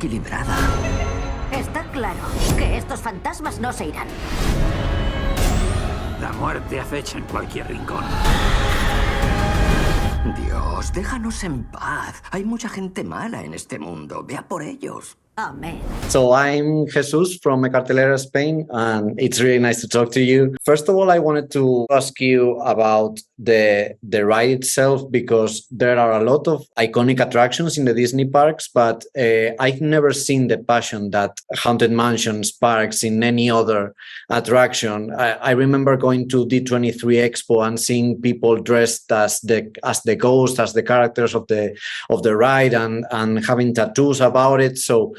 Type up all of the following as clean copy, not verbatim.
equilibrada. Está claro que estos fantasmas no se irán. La muerte acecha en cualquier rincón. Dios, déjanos en paz. Hay mucha gente mala en este mundo. Ve a por ellos. Amén. So I'm Jesus from Cartelera, Spain, and it's really nice to talk to you. First of all, I wanted to ask you about the ride itself, because there are a lot of iconic attractions in the Disney parks, but I've never seen the passion that Haunted Mansion's parks in any other attraction. I remember going to D23 Expo and seeing people dressed as the ghost, as the characters of the ride, and having tattoos about it. So,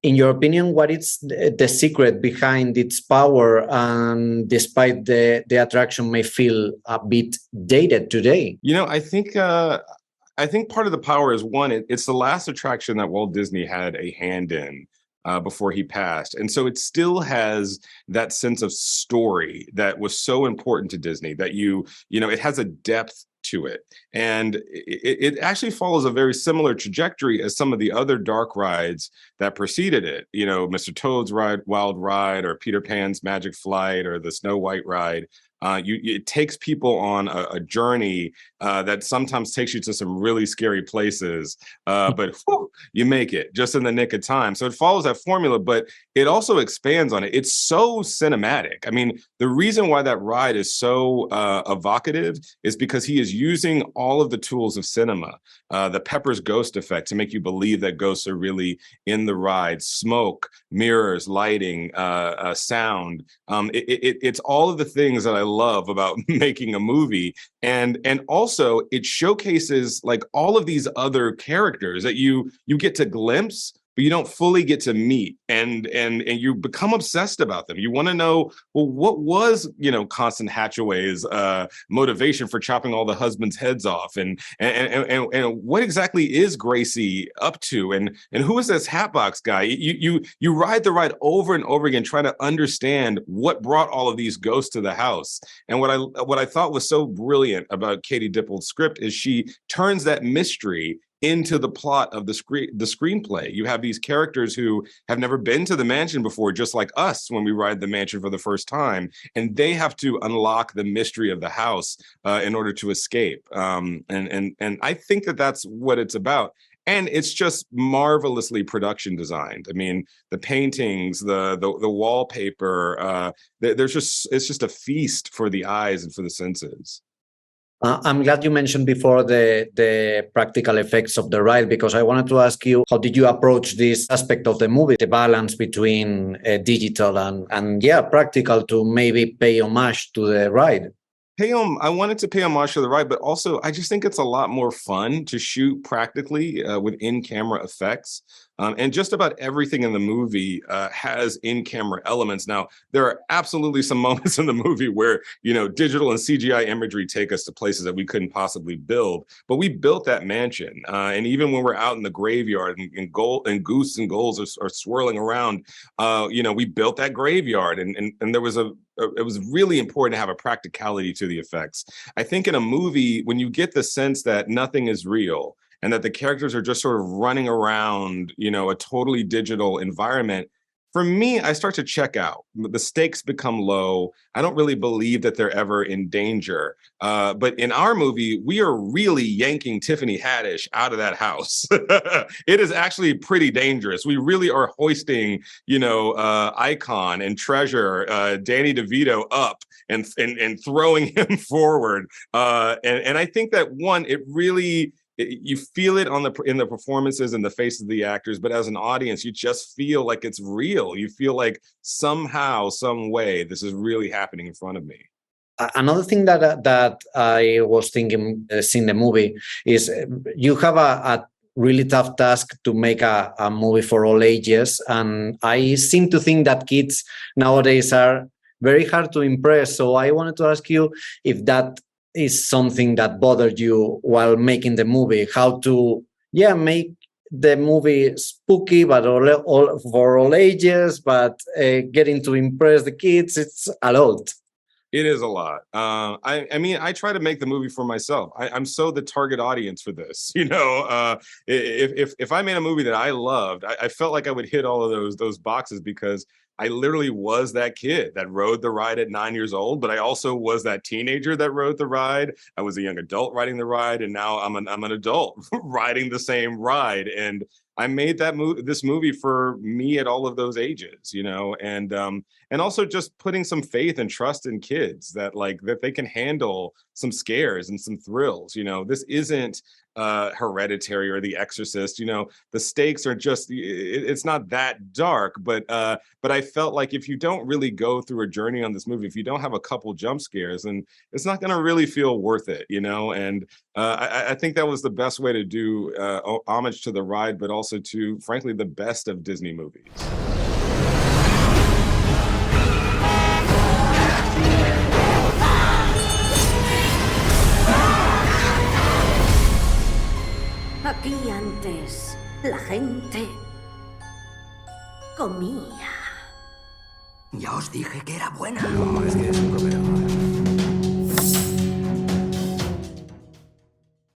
in your opinion, what is the secret behind its power, and despite the attraction may feel a bit dated today? You know, I think part of the power is, one, it's the last attraction that Walt Disney had a hand in before he passed. And so it still has that sense of story that was so important to Disney, that you know, it has a depth to it. And it actually follows a very similar trajectory as some of the other dark rides that preceded it. You know, Mr. Toad's Wild Ride, or Peter Pan's Magic Flight, or the Snow White ride. It takes people on a journey that sometimes takes you to some really scary places, but whew, you make it just in the nick of time. So it follows that formula, but it also expands on it. It's so cinematic. I mean, the reason why that ride is so evocative is because he is using all of the tools of cinema, the Pepper's ghost effect to make you believe that ghosts are really in the ride, smoke, mirrors, lighting, sound. It's all of the things that I love about making a movie, and also it showcases like all of these other characters that you get to glimpse, but you don't fully get to meet, and you become obsessed about them. You want to know, well, what was, you know, Constance Hatchaway's motivation for chopping all the husbands' heads off, and what exactly is Gracie up to, and who is this Hatbox guy? You ride the ride over and over again, trying to understand what brought all of these ghosts to the house. And what I thought was so brilliant about Katie Dippold's script is she turns that mystery into the plot of the screenplay. You have these characters who have never been to the mansion before, just like us when we ride the mansion for the first time, and they have to unlock the mystery of the house in order to escape. And I think that that's what it's about. And it's just marvelously production designed. I mean, the paintings, the wallpaper, it's just a feast for the eyes and for the senses. I'm glad you mentioned before the practical effects of the ride, because I wanted to ask you, how did you approach this aspect of the movie, the balance between digital and practical, to maybe pay homage to the ride? I wanted to pay homage to the ride, but also I just think it's a lot more fun to shoot practically with in-camera effects. And just about everything in the movie has in-camera elements. Now, there are absolutely some moments in the movie where, you know, digital and CGI imagery take us to places that we couldn't possibly build. But we built that mansion. And even when we're out in the graveyard and goose and ghouls are swirling around, you know, we built that graveyard. And there was it was really important to have a practicality to the effects. I think in a movie, when you get the sense that nothing is real, and that the characters are just sort of running around, you know, a totally digital environment, for me, I start to check out. The stakes become low. I don't really believe that they're ever in danger. But in our movie, we are really yanking Tiffany Haddish out of that house. It is actually pretty dangerous. We really are hoisting, you know, Icon and Treasure, Danny DeVito up and throwing him forward. And I think that, one, it really... you feel it in the performances and the faces of the actors, but as an audience, you just feel like it's real. You feel like somehow, some way, this is really happening in front of me. Another thing that I was thinking, seeing the movie, is you have a really tough task to make a movie for all ages, and I seem to think that kids nowadays are very hard to impress. So I wanted to ask you if that is something that bothered you while making the movie, how to make the movie spooky but all for all ages, but getting to impress the kids, it's a lot. It is a lot. I mean, I try to make the movie for myself. I'm so the target audience for this. You know, if I made a movie that I loved, I felt like I would hit all of those boxes because I literally was that kid that rode the ride at 9 years old, but I also was that teenager that rode the ride. I was a young adult riding the ride, and now I'm an adult riding the same ride. And I made this movie for me at all of those ages, you know, and also just putting some faith and trust in kids that they can handle some scares and some thrills. You know, this isn't Hereditary or The Exorcist. You know, the stakes are just it's not that dark, but I felt like if you don't really go through a journey on this movie, if you don't have a couple jump scares, then it's not going to really feel worth it, you know. And I think that was the best way to do homage to the ride, but also to, frankly, the best of Disney movies. Aquí antes la gente comía. Ya os dije que era buena. No, es que es un comer.